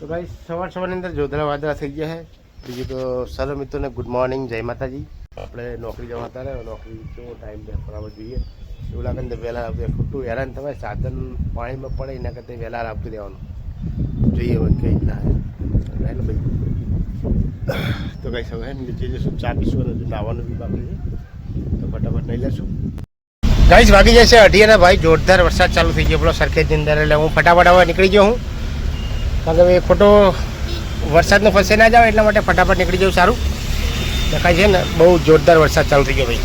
તો ભાઈ સવારની અંદર જોધરા વાદળા થઈ ગયા છે. બીજું તો સર્વ મિત્રોને ગુડ મોર્નિંગ, જય માતાજી. આપણે નોકરી જવા હતા ને, નોકરી કેવો ટાઈમ બે બરાબર જોઈએ એવું લાગે ને વહેલા આવતું, ખોટું હેરાન થવાય. સાધન પાણીમાં પડે એના કરતાં વહેલા આવતું રહેવાનું જોઈએ. હવે કઈ રીતના એટલે ભાઈ તો કંઈ સવારે નીચે જઈશું, ચા પીશું અને નાવાનું બી બાકી છે તો ફટાફટ નહીં લેશું. ગાઈસ વાગી જશે 8 અને ભાઈ જોરદાર વરસાદ ચાલુ થઈ ગયો પેલો સરખેજની અંદર. એટલે હું ફટાફટ હવે નીકળી ગયો હું, કારણ કે ખોટો વરસાદનો ફસે ના જાવ એટલા માટે ફટાફટ નીકળી જવું સારું. દેખાય છે ને બહુ જોરદાર વરસાદ ચાલુ થઈ ગયો ભાઈ.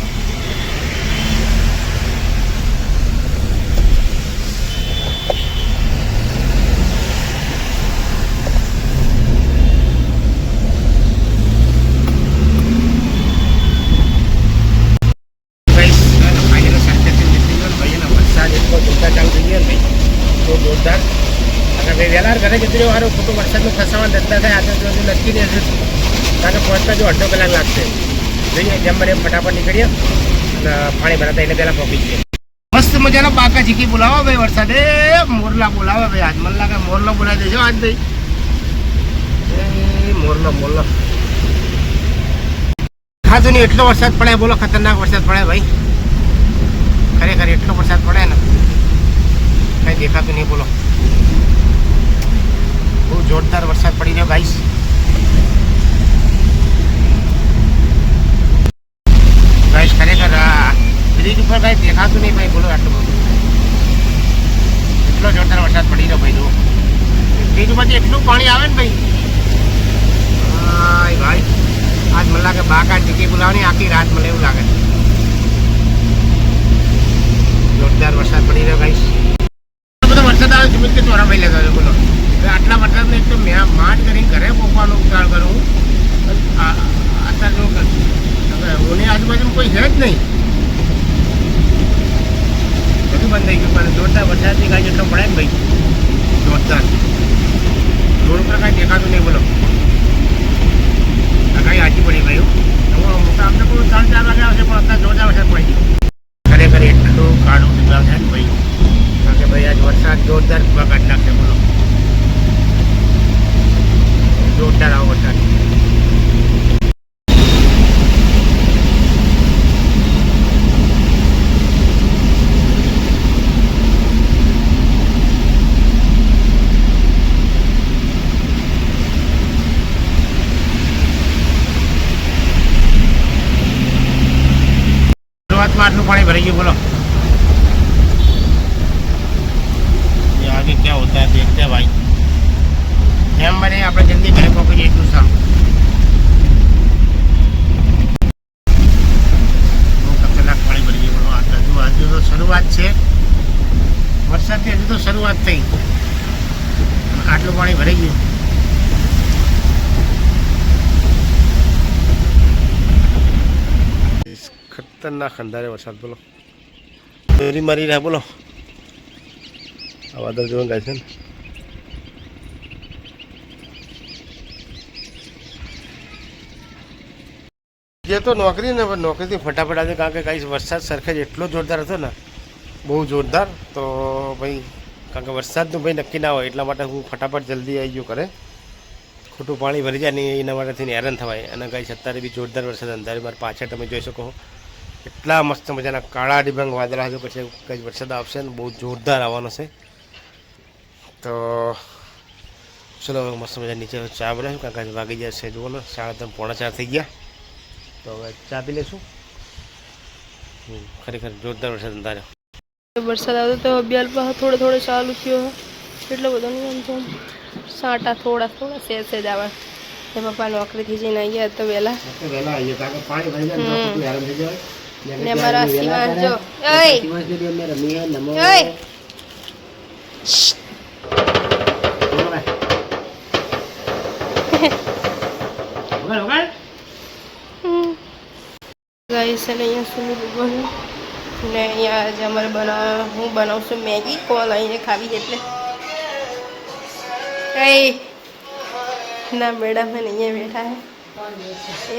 વરસાદ એટલો જોરદાર ચાલુ થઈ ગયો ને ભાઈ, બહુ જોરદાર. ભાઈ વહેલા ઘરે જતી રહ્યો સારું, ખોટું વરસાદનું ફસાવાનું ધંધા થાય આજે તો નક્કી નહીં હશે, કારણ કે પહોંચતા જો અડધો કલાક લાગશે. જોઈએ જેમ બને ફટાફટ નીકળીએ અને પાણી ભરાતા એટલે પહેલાં પહોંચી જઈએ. મસ્ત મજાનો પાકા ચીકી બોલાવો ભાઈ વરસાદે, મોરલા બોલાવે ભાઈ. આજ મને લાગે મોરલો બોલાવી દેજો આજ ભાઈ. એ મોરલો મોરલો ખાધું નહીં એટલો વરસાદ પડે, બોલો ખતરનાક વરસાદ પડે ભાઈ. ખરેખર એટલો વરસાદ પડે ને કંઈ દેખાતું નહીં બોલો. બહુ જોરદાર વરસાદ પડી રહ્યો ગાઈસ. ગાઈસ ખરેખર બ્રિજ ઉપર કાંઈ દેખાતું નહીં ભાઈ બોલો. આટલું બધું એટલો જોરદાર વરસાદ પડી રહ્યો ભાઈ. બ્રિજ ઉપરથી એટલું પાણી આવે ને ભાઈ. ભાઈ આજ મને લાગે બાકા ટીકી બોલાવવાની આખી રાત મને એવું લાગે. જોરદાર વરસાદ પડી રહ્યો ગાઈસ. બધો વરસાદ આવે જમીન કે ચોરા ભાઈ લેતા બોલો. આટલા વરસાદને એક તો મેં માંડ કરીને ઘરે પહોંચવાનો ઉતાર કરું. અત્યારે જો ઓની આજુબાજુમાં કોઈ છે જ નહીં, બધું બંધ થઈ ગયું. પણ જોરદાર વરસાદની કાંઈ જેટલો પડે ને ભાઈ જોરદાર. રોડ ઉપર કાંઈ દેખાતું નહીં બોલો. આ કાંઈ હાજી પડી ભાઈ. મોટા આમ તો કોઈ 3-4 વાગે આવશે પણ અત્યારે જોરદાર વરસાદ પડી ગયો. ખરેખર એટલું કાળું ડીબાવ છે ને ભાઈ, કારણ કે ભાઈ આજ વરસાદ જોરદાર કાઢી નાખશે બોલો. જોરદાર આવો વરસાદ. શરૂઆતમાં આટલું પાણી ભરાઈ ગયું બોલો. આગે ક્યાં હોતા है देखते हैं भाई. એમ બને આપણે જલ્દી ઘરે પહોંચી જઈશું સારું. બહુ ખતરનાક પાણી ભરી ગયું બોલો. હજુ તો શરૂઆત છે વરસાદની, હજુ તો શરૂઆત થઈ આટલું પાણી ભરાઈ ગયું. ખતરનાક અંધારે વરસાદ બોલો. દોરી મારી રહ્યા બોલો. આ વાદળ જોઈને જાય છે ને. જે તો નોકરી ને નોકરીથી ફટાફટ આવે, કારણ કે કાંઈ વરસાદ સરખેજ એટલો જોરદાર હતો ને, બહુ જોરદાર. તો ભાઈ કારણ કે વરસાદનું ભાઈ નક્કી ના હોય એટલા માટે હું ફટાફટ જલ્દી આવી ગયો કરે. ખોટું પાણી ભરી જાય ને એના માટેથી હેરાન થવાય. અને કાંઈ અત્યારે બી જોરદાર વરસાદ અંધારે મારી પાછળ તમે જોઈ શકો. એટલા મસ્ત મજાના કાળા ડિબાંગ વાદળા હજુ પછી કંઈ વરસાદ આવશે ને બહુ જોરદાર આવવાનો છે. તો ચલો મસ્ત મજા નીચે ચા બનાવ્યું, કારણ કે વાગી જશે જુઓ ને 3:30-4 થઈ ગયા. તો હવે ચા પી લઈશું. ખરેખર જોરદાર વરસાદ અંધારે. વરસાદ આવતો તો અભ્યાલ પર થોડો થોડો ચાલુ થયો, એટલો બધો નહીં આમ તો સાંટા થોડા થોડા સેજ આવે. એ પપ્પા નોકરીથી જઈને આવ્યા તો વહેલા ને મારા શિવાંશ જો ગાઈસ અને અહીંયા સુની ભગવાન ને અહીંયા આજે અમારે હું બનાવું છું મેગી. કોલ આવીને ખાવી એટલે કઈ ના મેડમ હે અહીંયા બેઠા હે.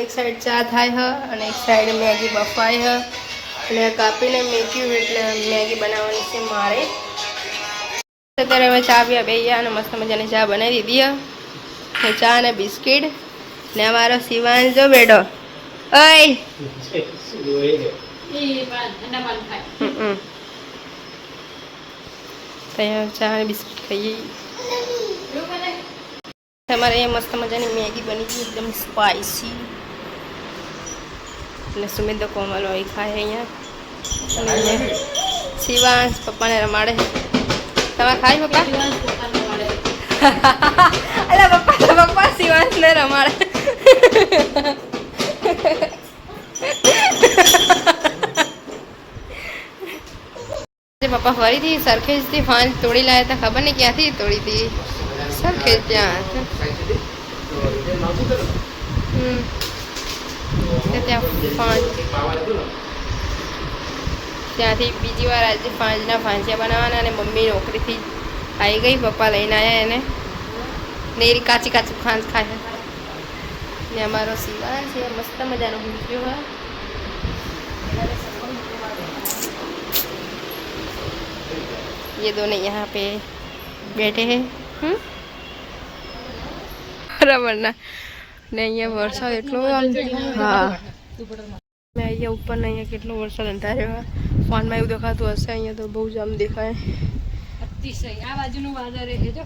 એક સાઈડ ચા થાય હ અને એક સાઈડ મેગી બફાય હ અને કાપીને મેક્યું એટલે મેગી બનાવવાની છે મારે. અત્યારે હવે ચા પીવા બે ગયા અને મસ્ત મજાની ચા બનાવી દીધી હ ને ચા અને બિસ્કિટ ને અમારો શિવાંશ જો બેડો ઓય ત્યાં ચા અને બિસ્કિટ ખાઈએ અમારે અહીંયા મસ્ત મજાની મેગી બની ગઈ એકદમ સ્પાઇસી અને સુમિત તો કોમલ હોય ખાય અહીંયા અને અહીંયા શિવાંશ પપ્પાને રમાડે તમે ખાઈ પપ્પા અલા પપ્પા શિવાંશને રમાડે પપ્પા ફરીથી સરખેજથી ફાંજ તોડી લાયા હતા ખબર નહીં ક્યાંથી તોડી હતી સરખેજ ત્યાં ત્યાં ફાંજ ત્યાંથી બીજી વાર આજે ફાંજના ફાંસિયા બનાવવાના અને મમ્મી નોકરીથી આવી ગઈ પપ્પા લઈને આવ્યા એને ને કાચી કાચી ફાંજ ખાય ને અમારો શિવાંશ છે મસ્ત મજાનો ભૂખ્યો હોય ये दोनों यहाँ पे बैठे हैं बराबर ना ને અહીંયા વરસાદ એટલો હા મેં અહીંયા ઉપર ને અહીંયા કેટલો વરસાદ અંધાર્યો ફોનમાં એવું દેખાતું હશે અહીંયા તો બહુ જ આમ દેખાય અતિશય આ બાજુનું વાદળ છે જો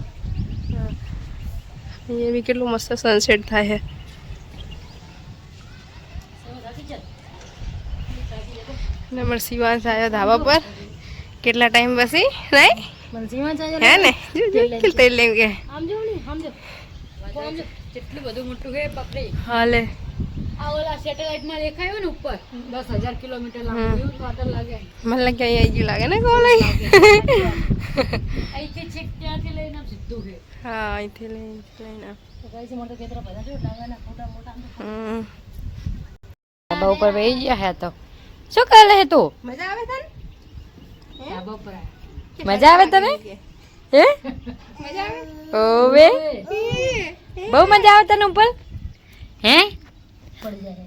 અહીંયા બી કેટલું મસ્ત સનસેટ થાય છે ને અમારો શિવાંશ આવ્યો ધાબા પર કેટલા ટાઈમ બસી નહીં હે ને તેલ લેવું કે કેટલું બધું મોટું છે બાપરે હાલે આ ઓલા સેટેલાઇટ માં દેખાયો ને ઉપર 10,000 કિલોમીટર લાગે વાટર લાગે મને લાગે અહીંયા ગયું લાગે ને કોલે અહીંથી છેક ત્યાંથી લઈને આમ સીધું છે હા અહીંથી લઈને તો કઈ મોટો કેતરા બધા જો ડાંગાના મોટા મોટા ધાબા ઉપર બેહી ગયા હે તો શું કરે હે તું મજા આવે તને ધાબા ઉપર મજા આવે તને હે મજા આવે ઓવે બહુ મજા આવે તને ઉપર હે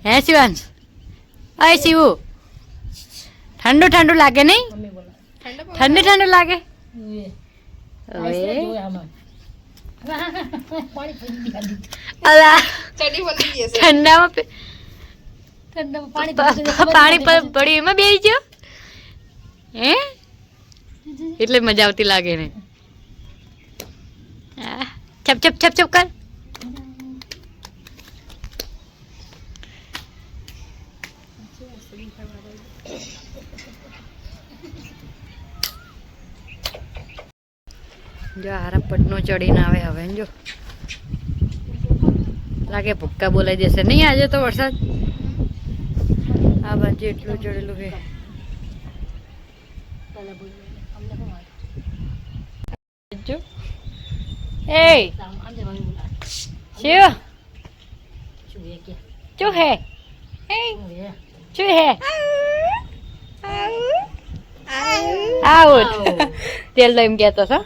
હે શિવાંશ આય શિવુ ઠંડુ ઠંડુ લાગે નહીં ઠંડુ ઠંડુ લાગે ઠંડામાં પાણી પડી એમાં બેસી ગયો હે એટલે મજા આવતી લાગે ને છપ છપ છપ છપ કર જો હારા પટનો ચડીને આવે હવે જો લાગે ભૂક્કા બોલાઈ જશે નહીં આજે તો વરસાદ આ બાજુ એટલું ચડેલું છે જો એ શિવ શું હે શું હે આઉટ તેલ તો એમ કહેતો છો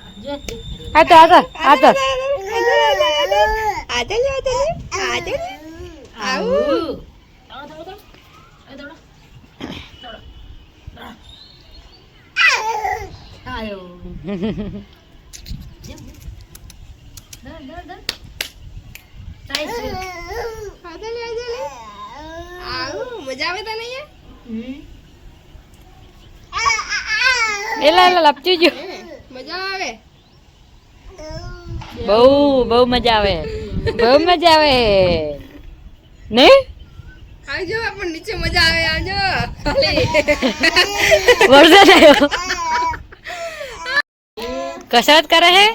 મજા આવે તને એલા લપચી ગયો મજા આવે બહુ બહુ મજા આવે ને આવજો પણ નીચે મજા આવે આવજો વરસાદ આવ્યો कसरत करे है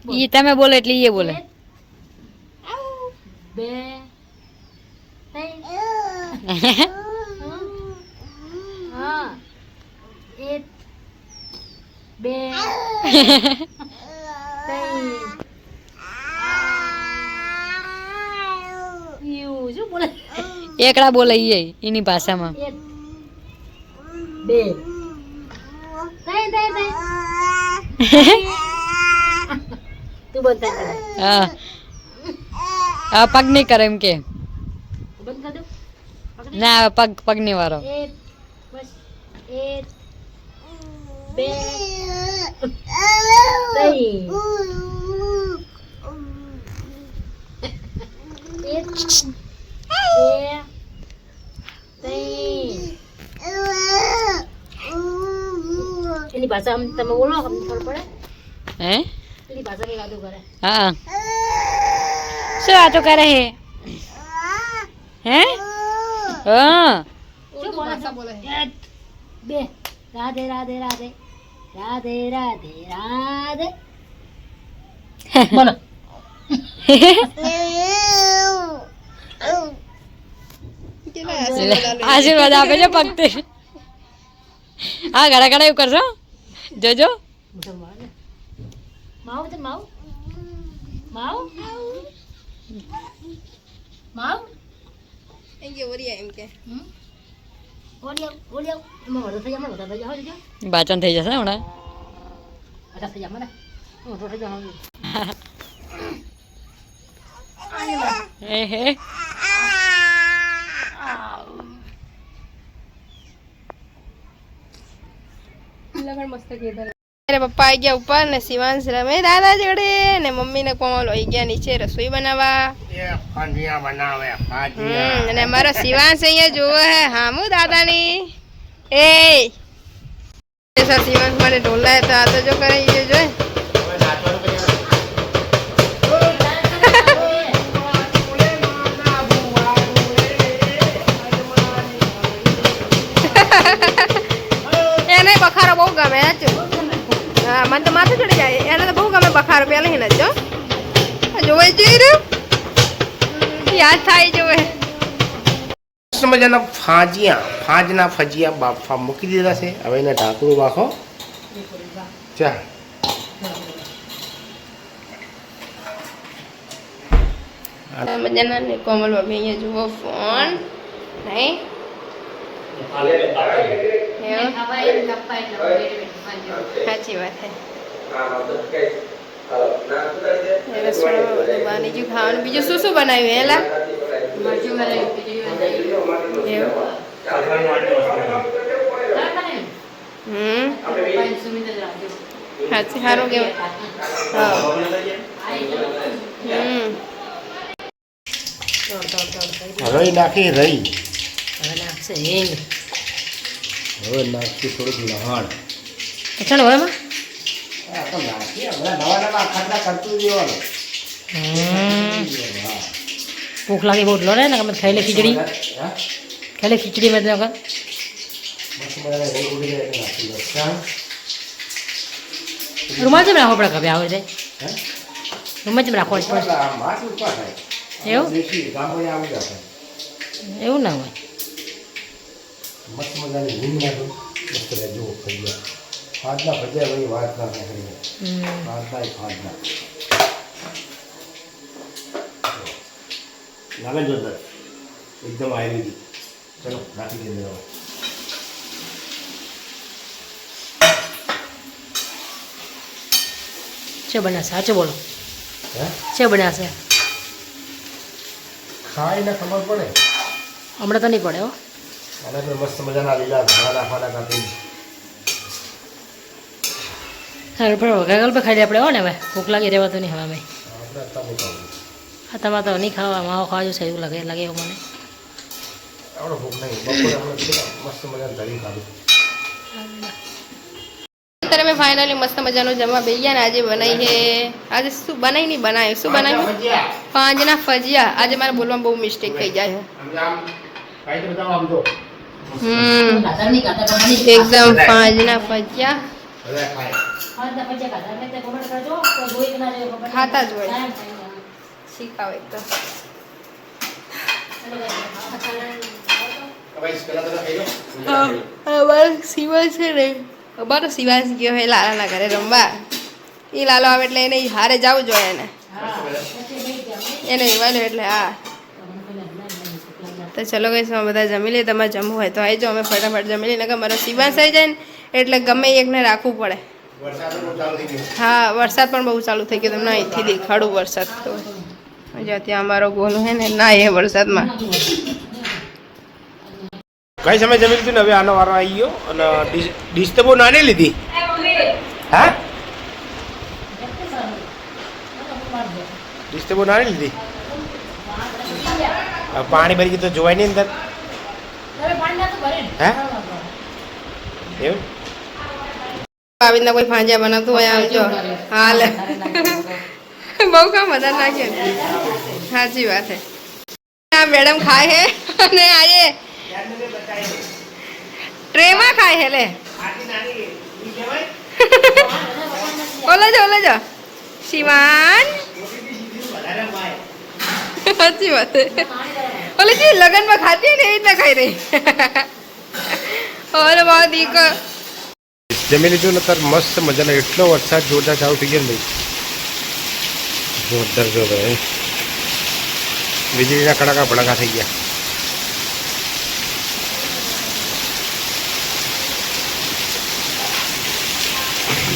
ये તમે બોલે એટલે ये બોલે બે હા એક બે એકડા બોલે એની ભાષામાં બે તું બોલતા હા પગ નહીં કરે એમ કે ના પગ નહીં વાળો ભાષા તમે બોલો તમને ખબર પડે હે પેલી ભાષાની વાતો કરે હા શું વાતો કરે હે હે હા શું ભાષા બોલે બે રાધે રાધે રાધે રાધે રાધે રાધે બોલો આશીર્વાદ આપે છે ભક્તિ હા ઘણા ઘણા એવું કરશો જોજો માવ છે માવ માવ માવ એમ કે ઓરિયા એમ કે ઓલિયો ઓલિયો એમાં વધુ થઈ જાય વધારે થઈ જાય જોજો વાંચન થઈ જશે હમણાં વધારે થઈ જાય મને વધુ થઈ જાય હે હે મારા પપ્પા આવી ગયા ઉપર ને શિવાંશ રમે દાદા જોડે ને મમ્મી ને કોમલ આવી ગયા નીચે રસોઈ બનાવવા ફાંજિયા બનાવે અને અમારો શિવાંશ અહીંયા જોવે હે હામુ દાદાની એ શિવાંશ માટે ઢોલાય તો આ તો જો કરે એ જોઈ એને બખારો બહુ ગમે હા મને તો માથું ચડી જાય એને તો બહુ ગમે બખારો પેલા હિને જો જોવે જઈ રહ્યું યાદ થાય જોવે મજાના ફાંજના ફજીયા બાફા મૂકી દીધા છે હવે એને ઢાંકણું બાફો ચા મજાના ને કોમલ મમ્મી અહીંયા જુઓ ફોન નહીં સાચી વાત છે રસોડામાં બધું બની ગયું ખાવાનું બીજું શું શું બનાવ્યું એલા સાચી સારું કેવું રઈ નાખી રઈ હવે નાખશે હિંગ હવે નાખી થોડુંક લહાણ ચાલો હવે એમાં નવા નવા ખાટલા કરતું દેવાનું ભૂખ લાગી બહુ લો ને તમે ખાઈ લે ખીચડી ખાઈ લે ખીચડી મેં મસ્ત મજાના રોલ ઉડી જાય એટલે નાખી દો રૂમાલ જેમ રાખવો પડે કભે આવે છે રૂમાલ જેમ રાખવો પડે માસ ઉપર થાય એવું દેખી ગામડે આવી જશે એવું ના હોય મસ્ત મજાની હિંગ નાખો મસ્ત જુઓ ભજીયા ફાજના ભજીયા ભાઈ વાત ના કરી ફાજના ફાજના લાગે જોરદાર એકદમ આયુર્વેદિક ચલો નાખી દે દેવા છે બનાશે સાચું બોલો હે છે બનાશે ખાઈને ખબર પડે હમણાં તો નહીં પડે હો અને તો મસ્ત મજાના લીલા ધાણા નાખવાના કાપી સારું પણ વઘાર પર ખાઈ લે આપણે હો ને હવે ભૂખ લાગી રહેવાતું નહીં હવે અમે આપણે તમે ખાવું હા તમારે તો નહીં ખાવા માવો ખાવા જશે એવું લાગે એવું મને આપણે ભૂખ નહીં બપોરે આપણે મસ્ત મજાનું ધરી ખાધું અત્યારે મેં ફાઇનલી મસ્ત મજાનું જમવા બેસી ગયા ને આજે બનાવી છે આજે શું બનાવી નહીં બનાવ્યું શું બનાવ્યું ફાંજના ફજીયા આજે મારે બોલવામાં બહુ મિસ્ટેક થઈ જાય છે એકદમ ફાંજના ફજીયા ખાતા જ હોય શીખાવ એકદમ અમારો શિવાંશ છે ને અમારો શિવાંશ ગયો હે લાલાના ઘરે રમવા એ લાલો આવે એટલે એને હારે જવું જોઈએ એને એવાલ્યો એટલે હા તો ચલો ગઈ બધા જમી લઈએ તમારે જમવું હોય તો આવી જાઓ અમે ફટાફટ જમી લઈએ કે મારો શિવાંશ આવી જાય ને એટલે ગમે એકને રાખવું પડે હા વરસાદ પણ બહુ ચાલુ થઈ ગયો તમને અહીંથી દેખાડું વરસાદ તો જ્યાંથી અમારો ગોલ હે ને ના એ વરસાદમાં કઈ સમય જમી લીધું ને હવે આનો વારો આવી ગયો અને ડીશ તો બહુ નાની લીધી હા ડીશ તો બહુ નાની લીધી પાણી ભરી ગયું તો જોવાય નહીં અંદર હે એવું આવીને કોઈ ભાંજ્યા બનાવતું હોય આવજો હાલ બહુ કામ વધારે નાખે સાચી વાત છે આ મેડમ ખાય હે અને આજે ટ્રેમાં ખાય હે લે ઓલે જો શિવાન સાચી વાત છે ઓલે જે લગનમાં ખાતી ને એવી રીતના ખાઈ રહી ઓરે બહુ દીકો જમી લીધું ને તાર મસ્ત મજાનો એટલો વરસાદ જોરદાર ચાલુ થઈ ગયો ને ભાઈ જોરદાર જો ભાઈ વીજળીના કડાકા ભડાકા થઈ ગયા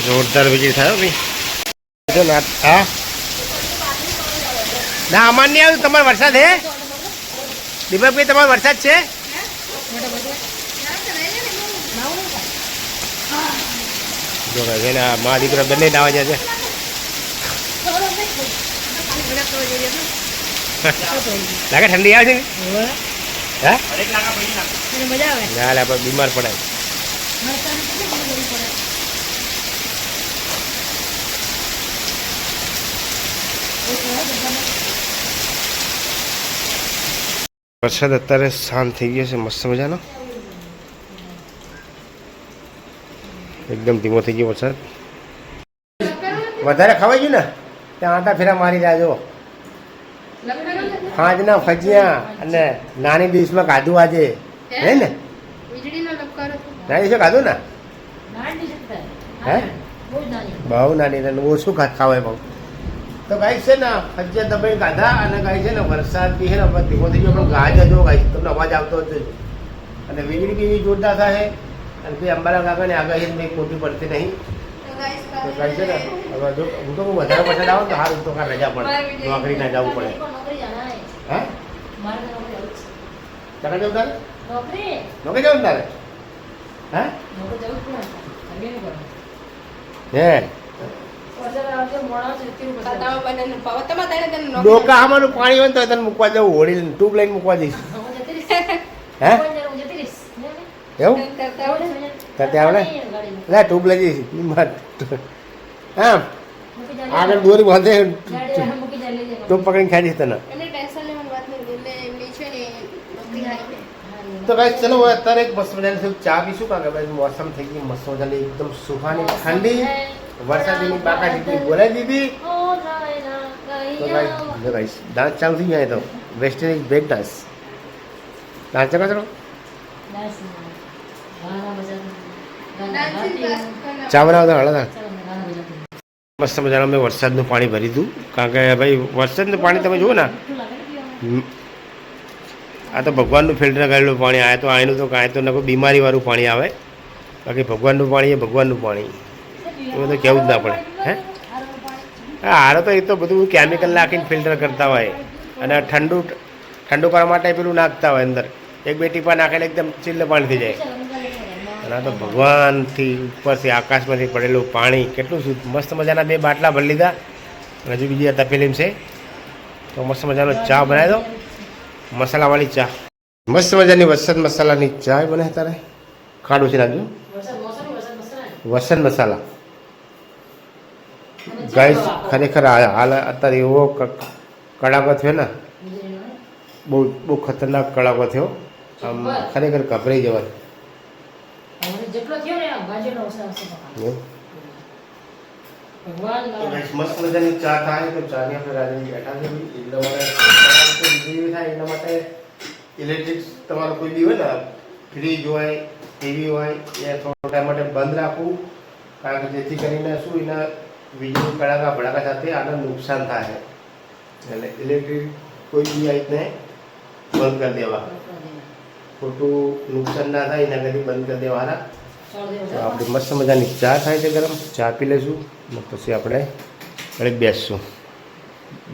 જોરદાર વીજળી થાય ભાઈ જો ના હા ના અમાર નહીં આવ્યું તમારો વરસાદ હે દીપકભાઈ તમારો વરસાદ છે જો ભાઈ ને મા દીકરા બંને નાવા જાય છે લાગે ઠંડી આવે છે હે ના લે બીમાર પડાય વરસાદ અત્યારે શાંત થઈ ગયો છે મસ્ત મજાનો એકદમ ધીમો થઈ ગયો વરસાદ વધારે ખવાઈ ગયું ને ત્યાં આટા ફેરા મારી રહ્યા જો ફાંજના ફજિયા અને નાની ડીશમાં ખાધું આજે હે ને નાની ડીશ ખાધું ને હે બહુ નાની ઓછું ખાવાય બહુ તો ગાય છે ને ફજિયા દબાઈ ખાધા અને ગાય છે ને વરસાદ બી છે ને ધીમો થઈ ગયો પણ ગાય જો ગાય તમને અવાજ આવતો જ અને વીજળી બી જોરદાર થાય અને ભાઈ અંબાલા કાકાને આગાહી કંઈ ખોટી પડતી નહીં તો ગાય છે ને હવે જો હું તો વધારે વરસાદ આવે તો હારું તો કાં રજા પડે નોકરી ના જવું પડે હે ચાલે જવું તારે નોકરી જવું તારે હે હે ડોકા આમાંનું પાણી હોય ને તો તને મૂકવા જવું હોળી ટ્યુબ લાઈન મૂકવા જઈશ હે એવું કરતે આવડે લે ટ્યુબ લઈ જઈશ હા આગળ દોરી બાંધે ટ્યુબ પકડીને ખાઈ દઈશ તને તો ભાઈ ચલો અત્યારે એક મસ્ત મજાની ચા પીશું કારણ કે ભાઈ મોસમ થઈ ગઈ મસ્ત મજાની એકદમ સુહાની ઠંડી વરસાદની બાકા જેટલી બોલાવી દીધી તો ભાઈ ડાન્સ ચાલુ થઈ ગયા તો વેસ્ટર્ન બ્રેક ડાન્સ ડાન્સ ચલો ચલો ચા બનાવતા હળદા મસ્ત મજાનું મેં વરસાદનું પાણી ભરી દીધું કારણ કે ભાઈ વરસાદનું પાણી તમે જુઓ ને આ તો ભગવાનનું ફિલ્ટર કરેલું પાણી આ તો આનું તો કાંઈ તો ન કોઈ બીમારીવાળું પાણી આવે બાકી ભગવાનનું પાણી એ ભગવાનનું પાણી એવું તો કહેવું જ ના પડે હે હા હારો તો એ તો બધું કેમિકલ નાખીને ફિલ્ટર કરતા હોય અને ઠંડુ કરવા માટે પેલું નાખતા હોય અંદર એક બે ટીપા નાખેલા એકદમ ચીલ્ડ પાણી થઈ જાય અને આ તો ભગવાનથી ઉપરથી આકાશમાંથી પડેલું પાણી કેટલું શુદ્ધ મસ્ત મજાના 2 બાટલા ભરી લીધા અને હજુ બીજી તપેલીમ છે તો મસ્ત મજાનો ચા બનાવી દો મસાલાવાળી ચા મસ્ત મજાની વરસાદ મસાલાની ચા બને તારે ખાડું છે નાખજો વરસાદ મસાલા ગાઈસ ખરેખર હાલ અત્યારે એવો કડાકો થયો ને બહુ બહુ ખતરનાક કડાકો થયો આમ ખરેખર ગભરાઈ જવાય મસ્ત મજાની ચા થાય તો ચાની આપણે રાજાની બેઠા છે એટલા માટે થાય એના માટે ઇલેક્ટ્રિક તમારું કોઈ બી હોય ને ફ્રીજ હોય ટીવી હોય એ થોડો ટાઈમ માટે બંધ રાખવું કારણ કે જેથી કરીને શું એના વીજળી કડાકા ભડાકા સાથે આને નુકસાન થાય એટલે ઇલેક્ટ્રિક કોઈ બી આ રીતને બંધ કરી દેવા ખોટું નુકસાન ના થાય એના કરી બંધ કરી દેવાના તો આપણે મસ્ત મજાની ચા થાય છે ગરમ ચા પી લઈશું અને પછી આપણે ઘરે બેસશું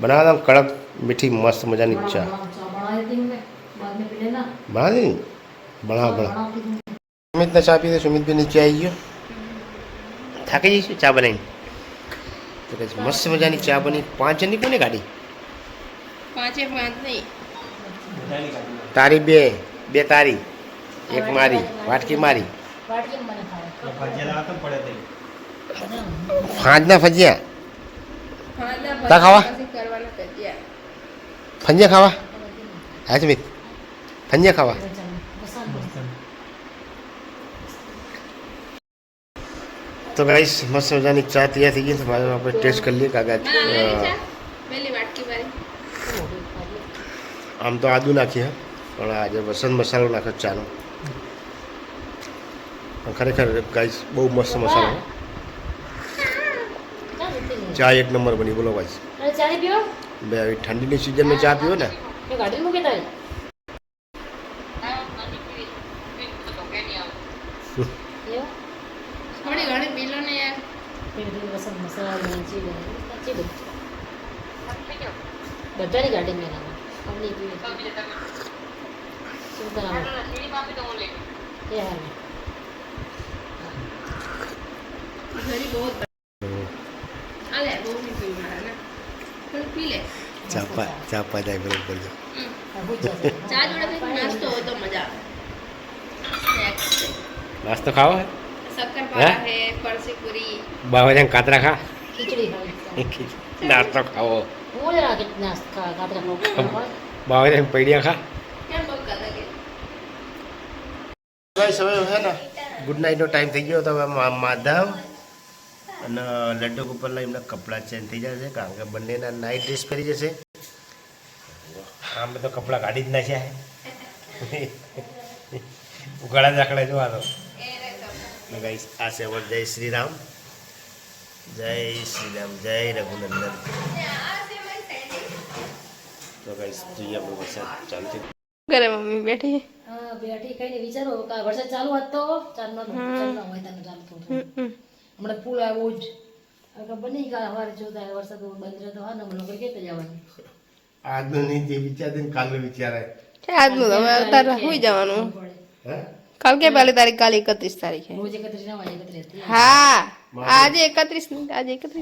બનાવવા કડક મીઠી મસ્ત મજાની ચા બનાવી ભણા સુમિતને ચા પી દે સુમિત બી નીચે આવી ગયો થાકી જઈશું ચા બનાવીને તો મસ્ત મજાની ચા બની 5 જણની કોને ગાડી 5 નહીં તારી બે તારી એક મારી વાટકી મારી ફાંજના ફજિયા તા ખાવા ફંજિયા ખાવા હા સ્મિત ફંજિયા ખાવા તો ગાઈસ મસ્ત મજાની ચા તૈયાર થઈ ગઈ છે મારે આપણે ટેસ્ટ કરી લઈએ કાકા આમ તો આદુ નાખીએ પણ આજે વસંત મસાલો નાખ્યો ચાનો ખરેખર ગાઈસ બહુ મસ્ત મસાલો ચા એક નંબર બની બોલો ગાઈસ બે આવી ઠંડીની સિઝનમાં ચા પીવો ને ગાડી મૂકી તારે થોડી ઘણી પીલો ને યાર વસંત મસાલા બધાની ગાડી મેં આપણી શું કરાવું એ હાલ ઘરી બહુ આલે બહુ નહીં પીવું મારા ને થોડું પી લે ચા પા જાય બરોબર જો ચા જોડે કંઈક નાસ્તો હોય તો મજા આવે સ્નેક્સ છે નાસ્તો ખાવો હે શક્કરપારા હે ફરસી પૂરી બાવાજાન કાતરા ખા ખીચડી ખાવી નાસ્તો ખાવો હું જરા કે નાસ્તા કાતરા ખાવું બાવાજાન પૈડિયા ખા કેમ બહુ કદા કે ગાઈસ હવે હે ને ગુડ નાઇટનો ટાઈમ થઈ ગયો તો હવે માધવ અને લડ્ડુ ઉપરના એમના કપડાં ચેન્જ થઈ જશે કારણ કે બંનેના નાઇટ ડ્રેસ પહેરી જશે આમ તો કપડાં કાઢી જ નાખ્યા ઉઘાડા દાખલા જોવા તો ગાઈસ આ છે અમાર જય શ્રી રામ જય રઘુનંદન તો ગાઈસ જોઈએ આપણે વરસાદ ચાલુ થઈ ઘરે મમ્મી બેઠી હા બેઠી કઈ નહીં વિચારો કે વરસાદ ચાલુ હોત તો ચાલનો હોય તને ચાલુ થોડું હમણાં પુલ આવ્યો જ ખબર નહીં કે સવારે જોતા વરસાદ બંધ રહેતો હા ને મને લોકો કેતે જવાનું આજનો નહીં જે વિચાર ને કાલનો વિચારે આજનું હવે તારે હોઈ જવાનું હે કાલ કે પહેલી તારીખ કાલ 31 તારીખે રોજ 31 ના હોય 31 હા આજે 31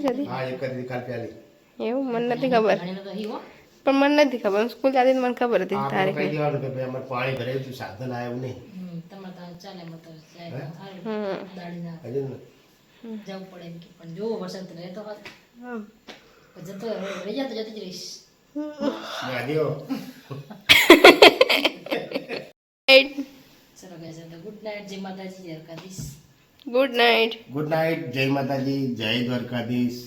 હતી હા એક કરી કાલ પેલી એવું મને નથી ખબર ઘણીનો તો હી હો પણ મને નથી ખબર સ્કૂલ જતી મને ખબર હતી આપણે તારીખ કઈ દેવાનું કે ભાઈ અમારે પાણી ભરાયું હતું સાધન આવ્યું નહીં તમારે તો ચાલે મત હમ દાડી ના હજુ ને જવું પડે એમ કે પણ જો વરસાદ રહેતો હોત જતો રહી જતો જતી જ રહીશ ગાડીઓ ચલો guys, તો ગુડ નાઇટ જય માતાજી જય Dwarkadhish good night good night જય માતાજી જય દ્વારકાધીશ